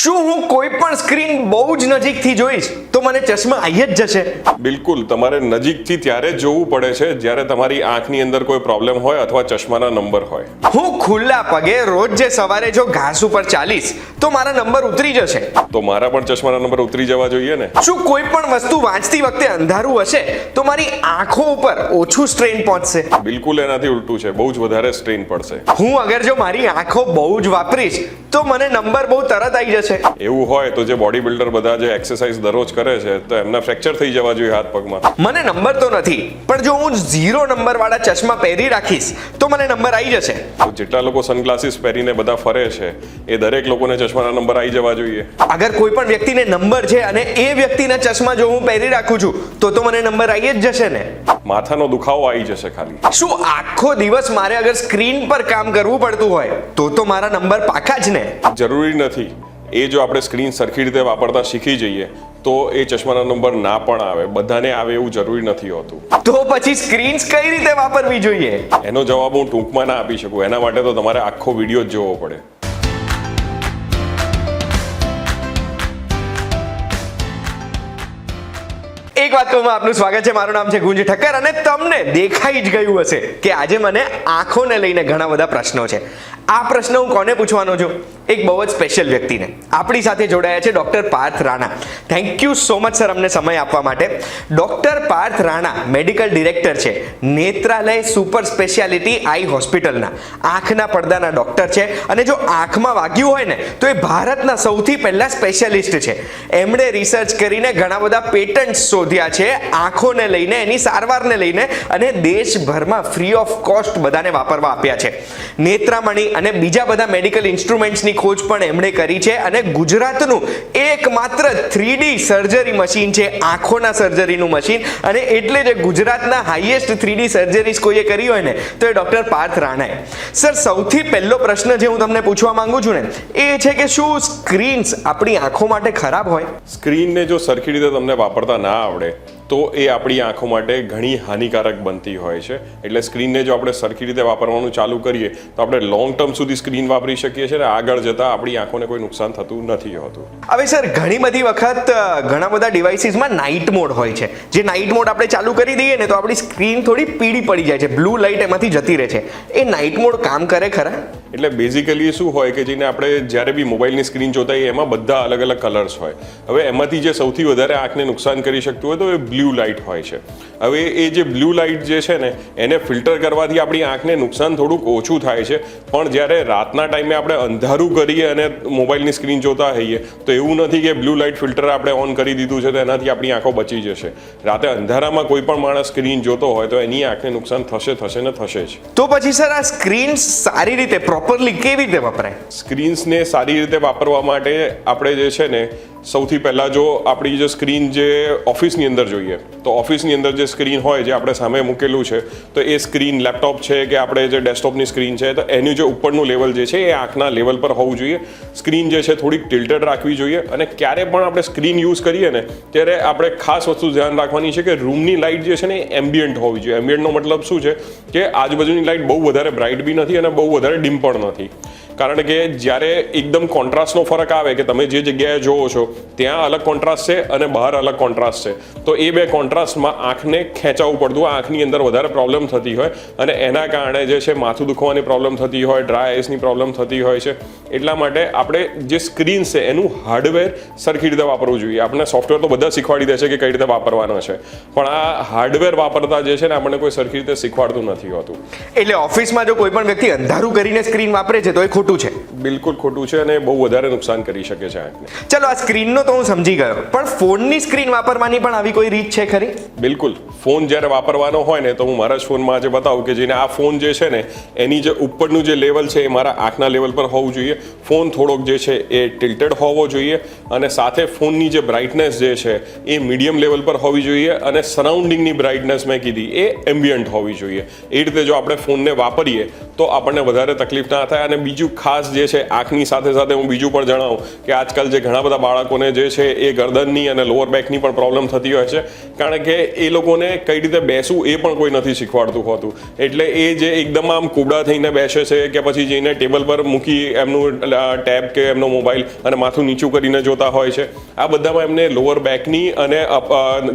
શું હું કોઈ પણ સ્ક્રીન બહુ જ નજીકથી જોઈશ તો મને ચશ્મા આવી જ જશે? બિલકુલ, તમારે નજીકથી ત્યારે જ જોવું પડે છે જ્યારે તમારી આંખની અંદર કોઈ પ્રોબ્લેમ હોય અથવા ચશ્માના નંબર હોય. હું ખુલ્લા પગે રોજ જે સવારે જો ઘાસ ઉપર ચાલીશ તો મારા નંબર ઉતરી જશે. તો મારા પણ ચશ્માના નંબર ઉતરી જવા જોઈએ ને. શું કોઈ પણ વસ્તુ વાંચતી વખતે અંધારું હશે તો મારી આંખો ઉપર ઓછું સ્ટ્રેન પહોંચશે? બિલકુલ એનાથી ઉલટું છે, બહુ જ વધારે સ્ટ્રેન પડશે. હું અગર જો મારી આંખો બહુ જ વાપરીશ તો મને નંબર બહુ તરત આવી જશે. એવું હોય તો જે બોડી બિલ્ડર બધા જે એક્સરસાઇઝ દરરોજ કરે છે તો એમના ફ્રેક્ચર થઈ જવા જોઈએ હાથ પગમાં. મને નંબર તો નથી, પણ જો હું 0 નંબર વાળા ચશ્મા પહેરી રાખીશ તો મને નંબર આવી જશે. તો જેટલા લોકો સનગ્લાસીસ પહેરીને બધા ફરે છે એ દરેક લોકોને ચશ્માના નંબર આવી જવા જોઈએ. અગર કોઈ પણ વ્યક્તિને નંબર છે અને એ વ્યક્તિના ચશ્મા જો હું પહેરી રાખું છું તો મને નંબર આવી જ જશે ને. માથાનો દુખાવો આવી જશે ખાલી. શું આખો દિવસ મારે અગર સ્ક્રીન પર કામ કરવું પડતું હોય તો મારા નંબર પાકા જ ને? જરૂરી નથી. એ જો આપણે સ્ક્રીન સરખી રીતે વાપરતા શીખી જઈએ તો એ ચશ્માના નંબર ના પણ આવે, બધાને આવે એવું જરૂરી નથી હોતું. તો પછી સ્ક્રીન્સ કઈ રીતે વાપરવી જોઈએ? એનો જવાબ હું ટૂંકમાં ના આપી શકું. એના માટે તો તમારે આખો વિડીયો જ જોવો પડે. એક વાત કહું, આપનું સ્વાગત છે. મારું નામ છે ગુંજ ઠક્કર અને તમને દેખાઈ જ ગયું હશે કે આજે મને આંખોને લઈને ઘણા બધા પ્રશ્નો છે. આ પ્રશ્ન હું કોને પૂછવાનો છું? એક બહુ જ સ્પેશિયલ વ્યક્તિને. આપણી સાથે જોડાયા છે doctor Parth Rana. Thank you so much sir અમને સમય આપવા માટે. Doctor Parth Rana medical director છે નેત્રાલય સુપર સ્પેશિયાલિટી આઈ હોસ્પિટલના. આંખના પડદાના ડોક્ટર છે અને જો આંખમાં વાગ્યું હોય ને તો એ ભારતના સૌથી પહેલા સ્પેશિયાલિસ્ટ છે. એમણે રિસર્ચ કરીને ઘણા બધા પેટન્ટ શોધ્યા છે આંખોને લઈને, એની સારવારને લઈને, અને દેશભરમાં ફ્રી ઓફ કોસ્ટ બધાને વાપરવા આપ્યા છે. નેત્રામણી અને બીજા બધા મેડિકલ ઇન્સ્ટ્રુમેન્ટ્સની ખોજ પણ એમણે કરી છે અને ગુજરાતનું એકમાત્ર 3D સર્જરી મશીન છે, આંખોના સર્જરીનું મશીન. અને એટલે જે ગુજરાતના હાઈએસ્ટ 3D સર્જરીઝ કોઈએ કરી હોય ને તો એ ડોક્ટર પાર્થ રાણાએ. સર, સૌથી પહેલો પ્રશ્ન જે હું તમને પૂછવા માંગુ છું ને એ છે કે શું સ્ક્રીન્સ આપણી આંખો માટે ખરાબ હોય? સ્ક્રીનને જો સરખી રીતે તમને વાપરતા ના આવડે તો એ આપણી આંખો માટે ઘણી હાનિકારક બનતી હોય છે. એટલે સ્ક્રીનને જો આપણે સરખી રીતે વાપરવાનું ચાલુ કરીએ તો આપણે લોંગ ટર્મ સુધી સ્ક્રીન વાપરી શકીએ છીએ અને આગળ જતાં આપણી આંખોને કોઈ નુકસાન થતું નથી હોતું. હવે સર, ઘણી બધી વખત ઘણા બધા ડિવાઇસીસમાં નાઇટ મોડ હોય છે. જે નાઇટ મોડ આપણે ચાલુ કરી દઈએ ને તો આપણી સ્ક્રીન થોડી પીળી પડી જાય છે, બ્લુ લાઇટ એમાંથી જતી રહે છે. એ નાઇટ મોડ કામ કરે ખરા? એટલે બેઝિકલી શું હોય કે જેને આપણે જ્યારે બી મોબાઈલની સ્ક્રીન જોતા હોઈએ એમાં બધા અલગ અલગ કલર્સ હોય. હવે એમાંથી જે સૌથી વધારે આંખને નુકસાન કરી શકતું હોય તો એ બ્લુ લાઇટ હોય છે. હવે એ જે બ્લુ લાઇટ જે છે ને એને ફિલ્ટર કરવાથી આપણી આંખને નુકસાન થોડુંક ઓછું થાય છે. પણ જ્યારે રાતના ટાઈમે આપણે અંધારું કરીએ અને મોબાઈલની સ્ક્રીન જોતા હોઈએ તો એવું નથી કે બ્લુ લાઇટ ફિલ્ટર આપણે ઓન કરી દીધું છે તો એનાથી આપણી આંખો બચી જશે. રાતે અંધારામાં કોઈ પણ માણસ સ્ક્રીન જોતો હોય તો એની આંખને નુકસાન થશે ને થશે જ. તો પછી સર, આ સ્ક્રીન્સ સારી રીતે પ્રોપરલી કેવી રીતે વપરાય? સ્ક્રીન્સને સારી રીતે વાપરવા માટે આપણે જે છે ને સૌથી પહેલાં જો આપણી જે સ્ક્રીન જે ઓફિસની અંદર જોઈએ તો ઓફિસની અંદર જે સ્ક્રીન હોય જે આપણે સામે મૂકેલું છે તો એ સ્ક્રીન લેપટોપ છે કે આપણે જે ડેસ્કટોપની સ્ક્રીન છે તો એનું જે ઉપરનું લેવલ જે છે એ આંખના લેવલ પર હોવું જોઈએ. સ્ક્રીન જે છે થોડીક ટિલ્ટેડ રાખવી જોઈએ અને ક્યારે પણ આપણે સ્ક્રીન યુઝ કરીએ ને ત્યારે આપણે ખાસ વસ્તુ ધ્યાન રાખવાની છે કે રૂમની લાઇટ જે છે ને એ એમ્બિયન્ટ હોવી જોઈએ. એમ્બિયન્ટનો મતલબ શું છે કે આજુબાજુની લાઇટ બહુ વધારે બ્રાઇટ બી નથી અને બહુ વધારે ડીમ પણ નથી. કારણ કે જ્યારે એકદમ કોન્ટ્રાસ્ટનો ફરક આવે કે તમે જે જગ્યાએ જોવો છો ત્યાં અલગ કોન્ટ્રાસ્ટ છે અને બહાર અલગ કોન્ટ્રાસ્ટ છે તો એ બે કોન્ટ્રાસ્ટમાં આંખને ખેંચાવવું પડતું હોય, આંખની અંદર વધારે પ્રોબ્લેમ થતી હોય અને એના કારણે જે છે માથું દુખવાની પ્રોબ્લેમ થતી હોય, ડ્રાય આઈસની પ્રોબ્લેમ થતી હોય છે. એટલા માટે આપણે જે સ્ક્રીન છે એનું હાર્ડવેર સરખી રીતે વાપરવું જોઈએ. આપણને સોફ્ટવેર તો બધા શીખવાડી દે છે કે કઈ રીતે વાપરવાનો છે, પણ આ હાર્ડવેર વાપરતા જે છે ને આપણને કોઈ સરખી રીતે શીખવાડતું નથી હોતું. એટલે ઓફિસમાં જો કોઈ પણ વ્યક્તિ અંધારું કરીને સ્ક્રીન વાપરે છે તો એ ખોટું છે? બિલકુલ ખોટું છે અને બહુ વધારે નુકસાન કરી શકે છે આંખને. ચલો, આ સ્ક્રીનનો તો હું સમજી ગયો, પણ ફોનની સ્ક્રીન વાપરવાની પણ આવી કોઈ રીત છે ખરી? બિલકુલ. ફોન જ્યારે વાપરવાનો હોય ને તો હું મારા જ ફોનમાં આજે બતાવું કે જેને આ ફોન જે છે ને એની જે ઉપરનું જે લેવલ છે એ મારા આંખના લેવલ પર હોવું જોઈએ. ફોન થોડોક જે છે એ ટિલ્ટેડ હોવો જોઈએ અને સાથે ફોનની જે બ્રાઇટનેસ જે છે એ મીડિયમ લેવલ પર હોવી જોઈએ અને સરાઉન્ડિંગની બ્રાઇટનેસ મેં કીધી એ એમ્બિયન્ટ હોવી જોઈએ. એ રીતે જો આપણે ફોનને વાપરીએ તો આપણને વધારે તકલીફ ના થાય. અને બીજું ખાસ જે છે આંખની સાથે સાથે હું બીજું પણ જણાવું કે આજકાલ જે ઘણા બધા બાળકોને જે છે એ ગરદનની અને લોઅર બેકની પણ પ્રોબ્લેમ થતી હોય છે, કારણ કે એ લોકોને કઈ રીતે બેસવું એ પણ કોઈ નથી શીખવાડતું હોતું. એટલે એ જે એકદમ આમ કુબડા થઈને બેસે છે કે પછી જઈને ટેબલ પર મૂકી એમનું ટેબ કે એમનો મોબાઈલ અને માથું નીચું કરીને જોતા હોય છે, આ બધામાં એમને લોઅર બેકની અને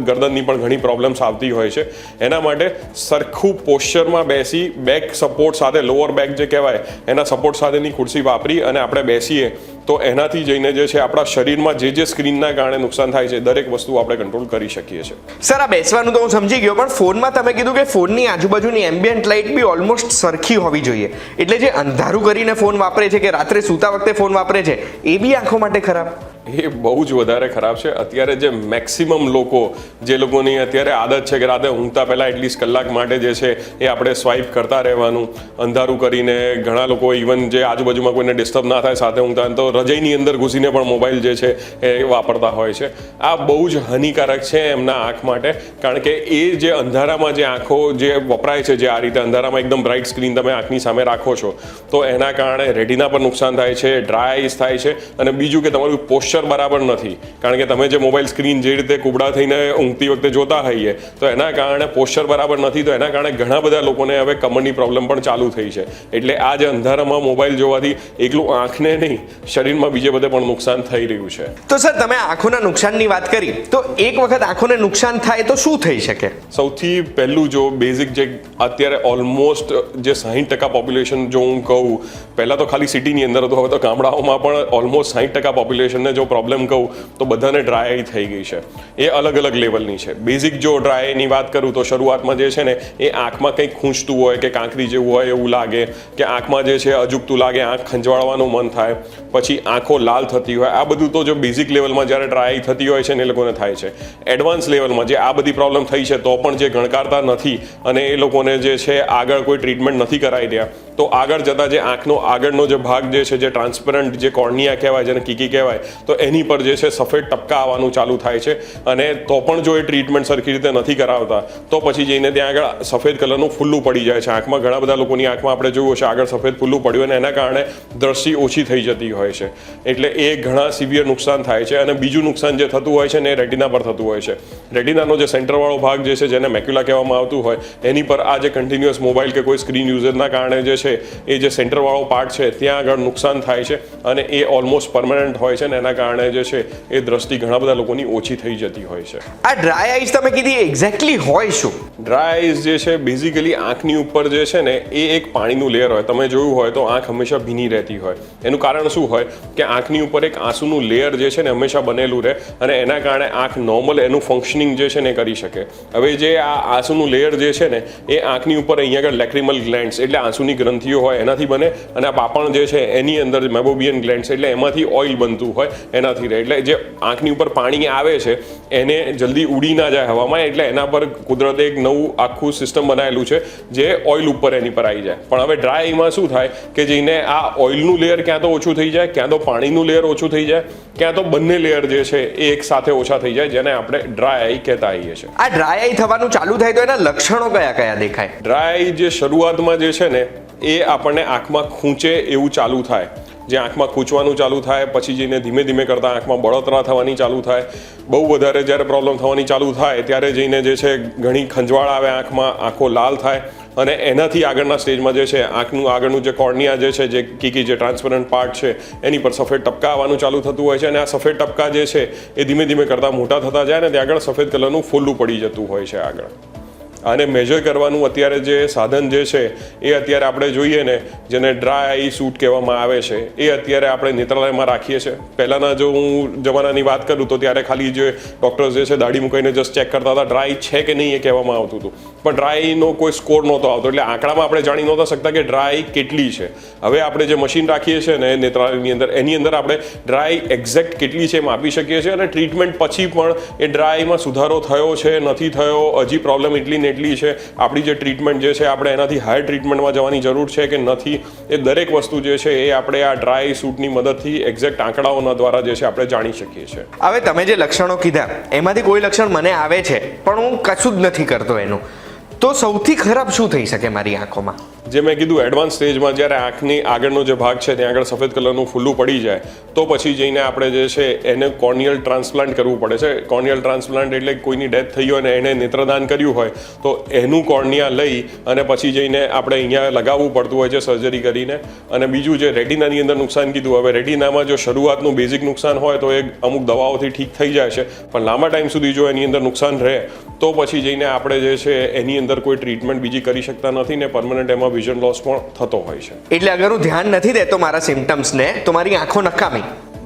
ગરદનની પણ ઘણી પ્રોબ્લેમ્સ આવતી હોય છે. એના માટે સરખું પોસ્ચરમાં બેસી બેક સપોર્ટ સાથે લોઅર બેક જે કહેવાય એના સપોર્ટ સાથેની ખુરશી વાપરી અને આપણે બેસીએ તો એનાથી જઈને જે છે આપણા શરીરમાં જે સ્ક્રીનના કારણે નુકસાન થાય છે દરેક વસ્તુ આપણે કંટ્રોલ કરી શકીએ છીએ. સર, આ બેસવાનું તો હું સમજી ગયો, પણ ફોનમાં તમે કીધું કે ફોનની આજુબાજુની એમ્બિયન્ટ લાઇટ બી ઓલમોસ્ટ સરખી હોવી જોઈએ, એટલે જે અંધારું કરીને ફોન વાપરે છે કે રાત્રે સૂતા વખતે ફોન વાપરે છે એ બી આંખો માટે ખરાબ? એ બહુ જ વધારે ખરાબ છે. અત્યારે જે મેક્સિમમ લોકો જે લોકોની અત્યારે આદત છે કે રાતે ઊંઘતા પહેલાં એટલીસ્ટ કલાક માટે જે છે એ આપણે સ્વાઇપ કરતા રહેવાનું અંધારું કરીને, ઘણા લોકો ઇવન જે આજુબાજુમાં કોઈને ડિસ્ટર્બ ના થાય સાથે ઊંઘતા તો રજાઈની અંદર ઘૂસીને પણ મોબાઈલ જે છે એ વાપરતા હોય છે. આ બહુ જ હાનિકારક છે એમના આંખ માટે, કારણ કે એ જે અંધારામાં જે આંખો જે વપરાય છે, જે આ રીતે અંધારામાં એકદમ બ્રાઇટ સ્ક્રીન તમે આંખની સામે રાખો છો તો એના કારણે રેટિના પર નુકસાન થાય છે, ડ્રાય આઈસ થાય છે, અને બીજું કે તમારું પોસ્ચર બરાબર નથી, કારણ કે તમે જે મોબાઈલ સ્ક્રીન જે રીતે કુબડા થઈને ઊંઘતી વખતે જોતા હોઈએ તો એના કારણે પોસ્ચર બરાબર નથી, તો એના કારણે ઘણા બધા લોકોને હવે કમરની પ્રોબ્લેમ પણ ચાલુ થઈ છે. એટલે આ જે અંધારામાં મોબાઈલ જોવાથી એકલું આંખને નહીં શરીરમાં બીજે બધે પણ નુકસાન થઈ રહ્યું છે. તો સર, તમે આંખોના નુકસાનની વાત કરી, તો એક વખત આંખોને નુકસાન થાય તો શું થઈ શકે? સૌથી પહેલું જો બેઝિક જે અત્યારે ઓલમોસ્ટ જે 60% પોપ્યુલેશન જો હું કહું, પહેલાં તો ખાલી સિટીની અંદર હતું, હવે તો ગામડાઓમાં પણ ઓલમોસ્ટ 60% પોપ્યુલેશનને જો પ્રોબ્લેમ કહું તો બધાને ડ્રાય આઈ થઈ ગઈ છે. એ અલગ અલગ લેવલની છે. બેઝિક જો ડ્રાય આઈની વાત કરું તો શરૂઆતમાં જે છે ને એ આંખમાં કંઈક ખૂંચતું હોય કે કાંકરી જેવું હોય એવું લાગે, કે આંખમાં જે છે અજુગતું લાગે, આંખ ખંજવાળવાનું મન થાય, પછી આંખો લાલ થતી હોય. આ બધું તો જો બેઝિક લેવલમાં જ્યારે ડ્રાય આઈ થતી હોય છે ને એ લોકોને થાય છે. એડવાન્સ લેવલમાં જે આ બધી પ્રોબ્લેમ થઈ છે તો પણ જે ગણકારતા નથી અને એ લોકોને જે છે આગળ કોઈ ટ્રીટમેન્ટ નથી કરાવી રહ્યા, તો આગળ જતાં જે આંખનો આગળનો જે ભાગ જે છે, જે ટ્રાન્સપરન્ટ જે કોર્નિયા કહેવાય, જેને કીકી કહેવાય, તો એની પર જે છે સફેદ ટપકા આવવાનું ચાલુ થાય છે. અને તો પણ જો એ ટ્રીટમેન્ટ સરખી રીતે નથી કરાવતા તો પછી જઈને ત્યાં આગળ સફેદ કલરનું ફૂલ્લું પડી જાય છે આંખમાં. ઘણા બધા લોકોની આંખમાં આપણે જોયું છે આગળ સફેદ ફૂલ્લું પડ્યું અને એના કારણે દ્રષ્ટિ ઓછી થઈ જતી હોય છે. એટલે એ ઘણા સિવિયર નુકસાન થાય છે. અને બીજું નુકસાન જે થતું હોય છે ને એ રેટિના પર થતું હોય છે. રેટિનાનો જે સેન્ટરવાળો ભાગ જે છે, જેને મેક્યુલા કહેવામાં આવતું હોય, એની પર આ જે કન્ટિન્યુઅસ મોબાઈલ કે કોઈ સ્ક્રીન યુઝરના કારણે જે છે એ જે સેન્ટરવાળો પાર્ટ છે ત્યાં આગળ નુકસાન થાય છે અને એ ઓલમોસ્ટ પરમનન્ટ હોય છે ને એના કારણે જે છે એ દ્રષ્ટિ ઘણા બધા લોકોની ઓછી થઈ જતી હોય છે. આ ડ્રાય આઈસ તમે કીધી એક્ઝેક્ટલી હોય શું? ડ્રાય આઈસ જે છે બેઝિકલી આંખની ઉપર જે છે ને એ એક પાણીનું લેયર હોય. તમે જોયું હોય તો આંખ હંમેશા ભીની રહેતી હોય. એનું કારણ શું હોય કે આંખની ઉપર એક આંસુનું લેયર જે છે ને હંમેશા બનેલું રહે અને એના કારણે આંખ નોર્મલ એનું ફંક્શનિંગ જે છે ને કરી શકે. હવે જે આ આંસુનું લેયર જે છે ને એ આંખની ઉપર અહીંયા આગળ લેક્રિમલ ગ્લેન્ડ્સ એટલે આંસુની ગ્રંથિઓ હોય એનાથી બને, અને આ પાપણ જે છે એની અંદર મેબોબિયન ગ્લેન્ડ્સ એટલે એમાંથી ઓઇલ બનતું હોય એનાથી રહે. એટલે જે આંખની ઉપર પાણી આવે છે એને જલ્દી ઉડી ના જાય હવામાં, એટલે એના પર કુદરતે એક નવું આખું સિસ્ટમ બનાવેલું છે જે ઓઇલ ઉપર એની પર આવી જાય. પણ હવે ડ્રાય આઈમાં શું થાય કે જઈને આ ઓઇલનું લેયર ક્યાં તો ઓછું થઈ જાય, ક્યાં તો પાણીનું લેયર ઓછું થઈ જાય, ક્યાં તો બંને લેયર જે છે એ એક સાથે ઓછા થઈ જાય, જેને આપણે ડ્રાય આઈ કહેતા હોઈએ છીએ. આ ડ્રાય આઈ થવાનું ચાલુ થાય તો એના લક્ષણો કયા કયા દેખાય? ડ્રાય આઈ જે શરૂઆતમાં જે છે ને એ આપણને આંખમાં ખૂંચે એવું ચાલુ થાય. જે આંખમાં ખૂંચવાનું ચાલુ થાય પછી જઈને ધીમે ધીમે કરતાં આંખમાં બળતરા થવાની ચાલુ થાય. બહુ વધારે જ્યારે પ્રોબ્લેમ થવાની ચાલુ થાય ત્યારે જઈને જે છે ઘણી ખંજવાળ આવે આંખમાં, આંખો લાલ થાય અને એનાથી આગળના સ્ટેજમાં જે છે આંખનું આગળનું જે કોર્નિયા જે છે, જે કીકી જે ટ્રાન્સપરન્ટ પાર્ટ છે એની પર સફેદ ટપકા આવવાનું ચાલુ થતું હોય છે. અને આ સફેદ ટપકા જે છે એ ધીમે ધીમે કરતાં મોટા થતા જાય ને ત્યાં આગળ સફેદ કલરનું ફોલ્લું પડી જતું હોય છે આગળ. આને મેજર કરવાનું અત્યારે જે સાધન જે છે એ અત્યારે આપણે જોઈએ ને, જેને ડ્રાય આઈ સૂટ કહેવામાં આવે છે, એ અત્યારે આપણે નેત્રાલયમાં રાખીએ છીએ. પહેલાંના જો હું જમાનાની વાત કરું તો ત્યારે ખાલી જે ડૉક્ટર્સ જે છે દાઢી મૂકીને જસ્ટ ચેક કરતા હતા ડ્રાય છે કે નહીં એ કહેવામાં આવતું હતું, પણ ડ્રાયનો કોઈ સ્કોર નહોતો આવતો. એટલે આંકડામાં આપણે જાણી નહોતા શકતા કે ડ્રાય કેટલી છે. હવે આપણે જે મશીન રાખીએ છીએ ને નેત્રાલયની અંદર, એની અંદર આપણે ડ્રાય એક્ઝેક્ટ કેટલી છે એમ આપી શકીએ છીએ. અને ટ્રીટમેન્ટ પછી પણ એ ડ્રાયમાં સુધારો થયો છે, નથી થયો, હજી પ્રોબ્લેમ એટલી ને એટલી છે, આપણી જે ટ્રીટમેન્ટ જે છે આપણે એનાથી હાયર ટ્રીટમેન્ટમાં જવાની જરૂર છે કે નથી, એ દરેક વસ્તુ જે છે એ આપણે આ ડ્રાય સૂટની મદદથી એક્ઝેક્ટ આંકડાઓના દ્વારા જે છે આપણે જાણી શકીએ છીએ. હવે તમે જે લક્ષણો કીધા એમાંથી કોઈ લક્ષણ મને આવે છે પણ હું કશું જ નથી કરતો એનું, તો સૌથી ખરાબ શું થઈ શકે મારી આંખોમાં? જે મેં કીધું એડવાન્સ સ્ટેજમાં જ્યારે આંખની આગળનો જે ભાગ છે ત્યાં આગળ સફેદ કલરનું ફૂલ્લું પડી જાય તો પછી જઈને આપણે જે છે એને કોર્નિયલ ટ્રાન્સપ્લાન્ટ કરવું પડે છે. કોર્નિયલ ટ્રાન્સપ્લાન્ટ એટલે કોઈની ડેથ થઈ હોય અને એણે નેત્રદાન કર્યું હોય તો એનું કોર્નિયા લઈ અને પછી જઈને આપણે અહીંયા લગાવવું પડતું હોય છે સર્જરી કરીને. અને બીજું જે રેટિનાની અંદર નુકસાન કીધું, હવે રેટિનામાં જો શરૂઆતનું બેઝિક નુકસાન હોય તો એ અમુક દવાઓથી ઠીક થઈ જાય છે, પણ લાંબા ટાઈમ સુધી જો એની અંદર નુકસાન રહે તો પછી જઈને આપણે જે છે એની અંદર કોઈ ટ્રીટમેન્ટ બીજી કરી શકતા નથી ને પરમનન્ટ એમાં વિઝન લોસ પણ થતો હોય છે. એટલે અગર હું ધ્યાન નથી દેતો મારા સિમ્ટમ્સને તો મારી આંખો નકામી.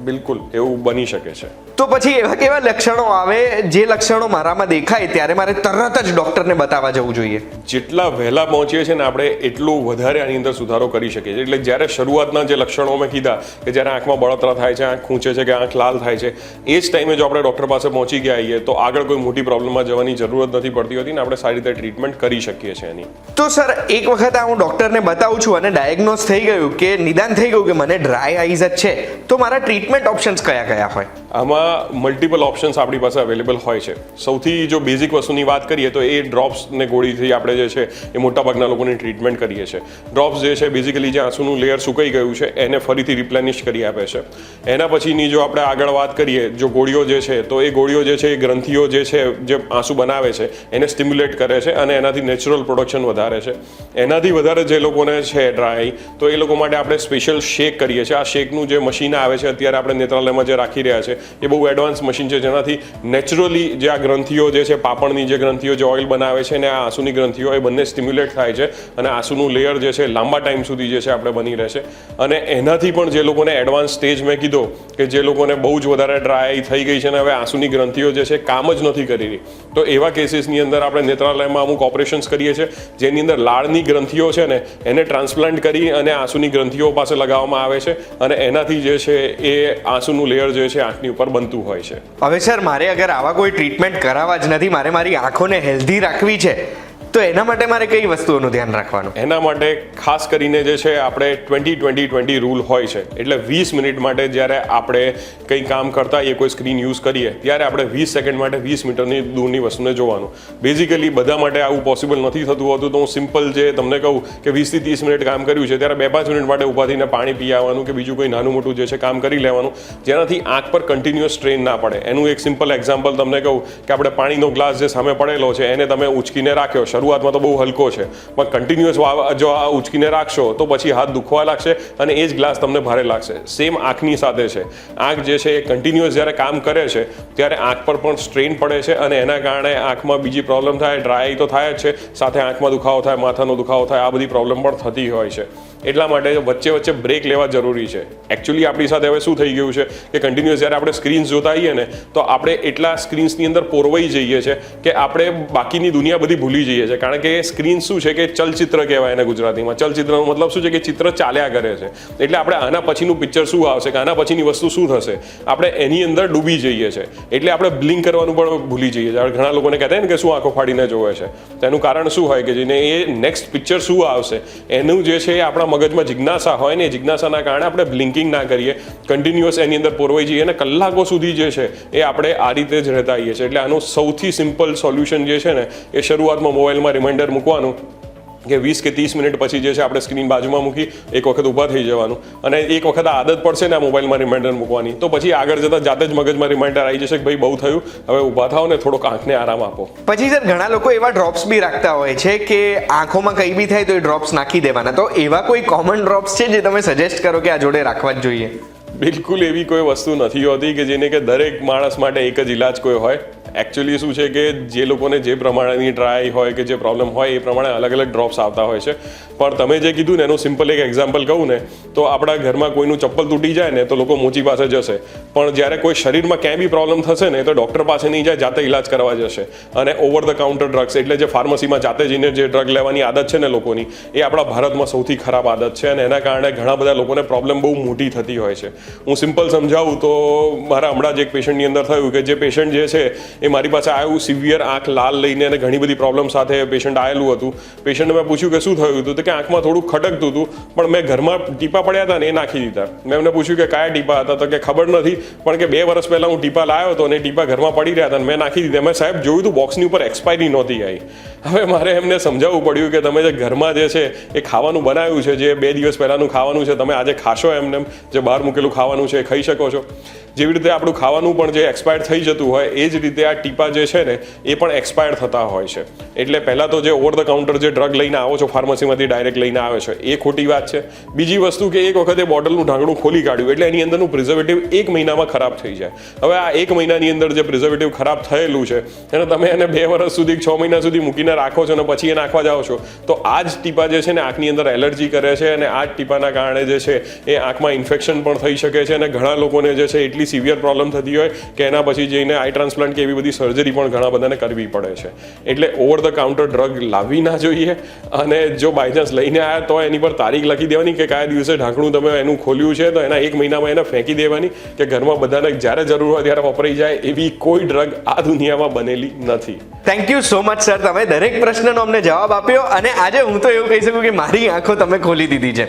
બિલકુલ એવું બની શકે છે. તો પછી એવા કેવા લક્ષણો આવે જે લક્ષણો મારામાં દેખાય ત્યારે મારે તરત જ ડોક્ટરને બતાવવા જવું જોઈએ? જેટલા વહેલા પહોંચીએ છીએ ને આપણે એટલું વધારે આની અંદર સુધારો કરી શકીએ છીએ. એટલે જ્યારે શરૂઆતના જે લક્ષણો મેં કીધા કે જ્યારે આંખમાં બળતરા થાય છે, આંખ ખૂંચે છે કે આંખ લાલ થાય છે, એ જ ટાઈમે જો આપણે ડૉક્ટર પાસે પહોંચી ગયા આવીએ તો આગળ કોઈ મોટી પ્રોબ્લેમમાં જવાની જરૂરત નથી પડતી હોતી ને આપણે સારી રીતે ટ્રીટમેન્ટ કરી શકીએ છીએ એની. તો સર એક વખત હું ડોક્ટરને બતાવું છું અને ડાયગ્નોઝ થઈ ગયું કે નિદાન થઈ ગયું કે મને ડ્રાય આઈઝ જ છે, તો મારા ટ્રીટમેન્ટ ઓપ્શન્સ કયા કયા હોય? આમાં મલ્ટિપલ ઓપ્શન્સ આપણી પાસે અવેલેબલ હોય છે. સૌથી જો બેઝિક વસ્તુની વાત કરીએ તો એ ડ્રોપ્સ ને ગોળીથી આપણે જે છે એ મોટાભાગના લોકોની ટ્રીટમેન્ટ કરીએ છીએ. ડ્રોપ્સ જે છે બેઝિકલી જે આંસુનું લેયર સુકાઈ ગયું છે એને ફરીથી રિપ્લેનિશ કરી આપે છે. એના પછીની જો આપણે આગળ વાત કરીએ, જો ગોળીઓ જે છે તો એ ગોળીઓ જે છે એ ગ્રંથિઓ જે છે જે આંસુ બનાવે છે એને સ્ટિમ્યુલેટ કરે છે અને એનાથી નેચરલ પ્રોડક્શન વધારે છે. એનાથી વધારે જે લોકોને છે ડ્રાય તો એ લોકો માટે આપણે સ્પેશિયલ શેક કરીએ છીએ. આ શેકનું જે મશીન આવે છે અત્યારે આપણે નેત્રાલયમાં જે રાખી રહ્યા છે એ બહુ એડવાન્સ મશીન છે જેનાથી નેચરલી જે આ ગ્રંથિઓ જે છે, પાપણની જે ગ્રંથિઓ જે ઓઇલ બનાવે છે અને આ આંસુની ગ્રંથિઓ એ બંને સ્ટિમ્યુલેટ થાય છે અને આંસુનું લેયર જે છે લાંબા ટાઈમ સુધી જે છે આપણે બની રહેશે. અને એનાથી પણ જે લોકોને એડવાન્સ સ્ટેજ મેં કીધો કે જે લોકોને બહુ જ વધારે ડ્રાય થઈ ગઈ છે અને હવે આંસુની ગ્રંથિઓ જે છે કામ જ નથી કરી રહી, તો એવા કેસીસની અંદર આપણે નેત્રાલયમાં અમુક ઓપરેશન્સ કરીએ છીએ જેની અંદર લાળની ગ્રંથિઓ છે ને એને ટ્રાન્સપ્લાન્ટ કરી અને આંસુની ગ્રંથિઓ પાસે લગાવવામાં આવે છે અને એનાથી જે છે એ આંસુનું લેયર જે છે આંખની ઉપર બનતું હોય છે. હવે સર મારે અગર આવા કોઈ ટ્રીટમેન્ટ કરાવવા જ નથી, મારે મારી આંખોને હેલ્ધી રાખવી છે, તો એના માટે મારે કઈ વસ્તુઓનું ધ્યાન રાખવાનું? એના માટે ખાસ કરીને જે છે આપણે 20-20-20 રૂલ હોય છે. એટલે 20 મિનિટ માટે જ્યારે આપણે કંઈ કામ કરતા હોઈએ, કોઈ સ્ક્રીન યુઝ કરીએ ત્યારે આપણે 20 સેકન્ડ માટે 20 મીટરની દૂરની વસ્તુને જોવાનું. બેઝિકલી બધા માટે આવું પોસિબલ નથી થતું હોતું, તો હું સિમ્પલ જે તમને કહું કે 20 થી 30 મિનિટ કામ કર્યું છે ત્યારે 2-5 મિનિટ માટે ઊભા થઈને પાણી પી આવવાનું કે બીજું કોઈ નાનું મોટું જે છે કામ કરી લેવાનું, જેનાથી આંખ પર કન્ટિન્યુઅસ સ્ટ્રેન ના પડે. એનું એક સિમ્પલ એક્ઝામ્પલ તમને કહું કે આપણે પાણીનો ગ્લાસ જે સામે પડેલો છે એને તમે ઉંચકીને રાખ્યો, શરૂઆતમાં તો બહુ હલકો છે પણ કન્ટિન્યુઅસ જો આ ઉંચકીને રાખશો તો પછી હાથ દુખવા લાગશે અને એ જ ગ્લાસ તમને ભારે લાગશે. સેમ આંખની સાથે છે. આંખ જે છે એ કન્ટિન્યુઅસ જ્યારે કામ કરે છે ત્યારે આંખ પર પણ સ્ટ્રેન પડે છે અને એના કારણે આંખમાં બીજી પ્રોબ્લેમ થાય, ડ્રાય તો થાય જ છે, સાથે આંખમાં દુખાવો થાય, માથાનો દુખાવો થાય, આ બધી પ્રોબ્લેમ પણ થતી હોય છે. એટલા માટે વચ્ચે વચ્ચે બ્રેક લેવા જરૂરી છે. એકચ્યુઅલી આપણી સાથે હવે શું થઈ ગયું છે કે કન્ટિન્યુઅસ જ્યારે આપણે સ્ક્રીન્સ જોતા હોઈએ ને તો આપણે એટલા સ્ક્રીન્સની અંદર પોરવાઈ જઈએ છીએ કે આપણે બાકીની દુનિયા બધી ભૂલી જઈએ છીએ. કારણ કે સ્ક્રીન શું છે કે ચલચિત્ર કહેવાય એને ગુજરાતીમાં. ચલચિત્રનો મતલબ શું છે કે ચિત્ર ચાલ્યા કરે છે. એટલે આપણે આના પછીનું પિક્ચર શું આવશે કે આના પછીની વસ્તુ શું થશે આપણે એની અંદર ડૂબી જઈએ છીએ. એટલે આપણે બ્લિંક કરવાનું પણ ભૂલી જઈએ છીએ. ઘણા લોકોને કહેતા ને કે શું આંખો ફાડીને જોવે છે, તેનું કારણ શું હોય કે જેને એ નેક્સ્ટ પિક્ચર શું આવશે એનું જે છે આપણા મગજમાં જિજ્ઞાસા હોય ને, એ જિજ્ઞાસાના કારણે આપણે બ્લિંકિંગ ના કરીએ, કન્ટિન્યુઅસ એની અંદર પોરવાઈ જઈએ અને કલાકો સુધી જે છે એ આપણે આ રીતે જ રહેતા આવીએ છીએ. એટલે આનું સૌથી સિમ્પલ સોલ્યુશન જે છે ને એ શરૂઆતમાં મોબાઈલમાં રિમાઇન્ડર મૂકવાનું કે 20 કે 30 મિનિટ પછી જે છે આપણે સ્ક્રીન બાજુમાં મૂકી એક વખત ઊભા થઈ જવાનું અને એક વખત આદત પડશે ને આ મોબાઈલમાં રિમાઇન્ડર મૂકવાની તો પછી આગળ જતાં જાતે જ મગજમાં રિમાઇન્ડર આવી જશે કે ભાઈ બહુ થયું, હવે ઊભા થાઓ ને થોડોક આંખને આરામ આપો. પછી સર ઘણા લોકો એવા ડ્રોપ્સ બી રાખતા હોય છે કે આંખોમાં કંઈ બી થાય તો એ ડ્રોપ્સ નાખી દેવાના, તો એવા કોઈ કોમન ડ્રોપ્સ છે જે તમે સજેસ્ટ કરો કે આ જોડે રાખવા જ જોઈએ? બિલકુલ એવી કોઈ વસ્તુ નથી હોતી કે જેને કે દરેક માણસ માટે એક જ ઇલાજ કોઈ હોય. એકચ્યુઅલી શું છે કે જે લોકોને જે પ્રમાણેની ડ્રાય હોય કે જે પ્રોબ્લેમ હોય એ પ્રમાણે અલગ અલગ ડ્રોપ્સ આવતા હોય છે. પણ તમે જે કીધું ને એનું સિમ્પલ એક એક્ઝામ્પલ કહું ને તો આપણા ઘરમાં કોઈનું ચપ્પલ તૂટી જાય ને તો લોકો મોચી પાસે જશે, પણ જ્યારે કોઈ શરીરમાં ક્યાંય બી પ્રોબ્લેમ થશે ને તો ડૉક્ટર પાસે નહીં જાય, જાતે ઇલાજ કરવા જશે. અને ઓવર ધ કાઉન્ટર ડ્રગ્સ એટલે જે ફાર્મસીમાં જાતે જઈને જે ડ્રગ લેવાની આદત છે ને લોકોની, એ આપણા ભારતમાં સૌથી ખરાબ આદત છે અને એના કારણે ઘણા બધા લોકોને પ્રોબ્લેમ બહુ મોટી થતી હોય છે. હું સિમ્પલ સમજાવું તો મારા હમણાં જ એક પેશન્ટની અંદર થયું કે જે પેશન્ટ જે છે એ મારી પાસે આવ્યું સિવિયર આંખ લાલ લઈને અને ઘણી બધી પ્રોબ્લેમ સાથે પેશન્ટ આવેલું હતું. પેશન્ટને મેં પૂછ્યું કે શું થયું હતું, તો કે આંખમાં થોડું ખટકતું હતું, પણ મેં ઘરમાં ટીપા પડ્યા હતા ને એ નાખી દીધા. મેં એમને પૂછ્યું કે કયા ટીપા હતા, તો કે ખબર નથી, પણ કે 2 વર્ષ પહેલાં હું ટીપા લાવ્યો હતો અને ટીપા ઘરમાં પડી રહ્યા હતા અને મેં નાખી દીધા. મેં સાહેબ જોયું હતું બોક્સની ઉપર એક્સપાયરી નહોતી આવી. હવે મારે એમને સમજાવવું પડ્યું કે તમે જે ઘરમાં જે છે એ ખાવાનું બનાવ્યું છે, જે 2 દિવસ પહેલાંનું ખાવાનું છે, તમે આજે ખાશો એમને જે બહાર મૂકેલું ખાવાનું છે એ ખાઈ શકો છો. જેવી રીતે આપણું ખાવાનું પણ જે એક્સપાયર થઈ જતું હોય એ જ રીતે આ ટીપા જે છે ને એ પણ એક્સપાયર થતા હોય છે. એટલે પહેલાં તો જે ઓવર ધ કાઉન્ટર જે ડ્રગ લઈને આવો છો ફાર્મસીમાંથી ડાયરેક્ટ લઈને આવે છે એ ખોટી વાત છે. બીજી વસ્તુ કે એક વખતે બોટલનું ઢાંકણું ખોલી કાઢ્યું એટલે એની અંદરનું પ્રિઝર્વેટિવ 1 મહિનામાં ખરાબ થઈ જાય. હવે આ 1 મહિનાની અંદર જે પ્રિઝર્વેટિવ ખરાબ થયેલું છે એને તમે એને 2 વર્ષ સુધી 6 મહિના સુધી મૂકીને રાખો છો અને પછી એ નાખવા જાઓ છો તો આ જ ટીપા જે છે ને આંખની અંદર એલર્જી કરે છે અને આ જ ટીપાના કારણે જે છે એ આંખમાં ઇન્ફેક્શન પણ થઈ શકે છે અને ઘણા લોકોને જે છે એટલી સિવિયર પ્રોબ્લેમ થતી હોય કે એના પછી જઈને આઈ ટ્રાન્સપ્લાન્ટ કે એવી બધી સર્જરી પણ ઘણા બધાને કરવી પડે છે. એટલે ઓવર ધ કાઉન્ટર ડ્રગ લાવવી ના જોઈએ અને જો બાય ચાન્સ લઈને આવ્યા તો એની પર તારીખ લખી દેવાની કે કયા દિવસે ઢાંકણું તમે એનું ખોલ્યું છે તો એના 1 મહિનામાં એને ફેંકી દેવાની કે ઘરમાં બધાને જ્યારે જરૂર હોય ત્યારે વપરાઈ જાય એવી કોઈ ડ્રગ આ દુનિયામાં બનેલી નથી. Thank you so much sir, તમે દરેક પ્રશ્નનો અમને જવાબ આપ્યો અને આજે હું તો એવું કહી શકું કે મારી આંખો તમે ખોલી દીધી છે.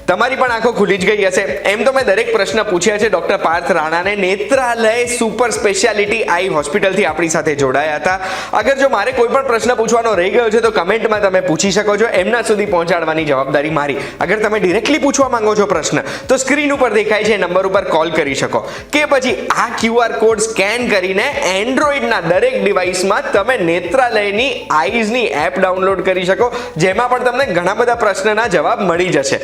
તમારી પણ આંખો ખુલી જ ગઈ હશે. એમ તો મેં દરેક પ્રશ્ન પૂછ્યા છે. ડોક્ટર પાર્થ રાણાને નેત્રાલય સુપર સ્પેશિયાલિટી આઈ હોસ્પિટલથી આપણી સાથે જોડાયા હતા. અગર જો મારે કોઈ પણ પ્રશ્ન પૂછવાનો રહી ગયો છે તો કમેન્ટમાં તમે પૂછી શકો છો. એમના સુધી પહોંચાડવાની જવાબદારી મારી. અગર તમે ડિરેક્ટલી પૂછવા માંગો છો પ્રશ્ન તો સ્ક્રીન ઉપર દેખાય છે નંબર ઉપર કોલ કરી શકો કે પછી આ QR કોડ સ્કેન કરીને એન્ડ્રોઈડના દરેક ડિવાઇસમાં તમે નેત્રાલયની આઈઝની એપ ડાઉનલોડ કરી શકો, જેમાં પણ તમને ઘણા બધા પ્રશ્નના જવાબ મળી જશે.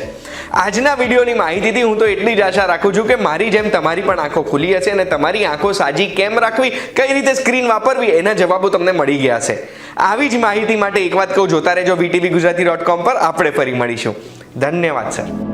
આજના વિડીયોની માહિતીથી હું તો એટલી જ આશા રાખું છું કે મારી જેમ તમારી પણ આંખો ખુલી હશે અને તમારી આંખો સાજી કેમ રાખવી, કઈ રીતે સ્ક્રીન વાપરવી એના જવાબો તમને મળી ગયા હશે. આવી જ માહિતી માટે એક વાત કહું, જોતા રહેજો VTV Gujarati.com પર. આપણે ફરી મળીશું. ધન્યવાદ સર.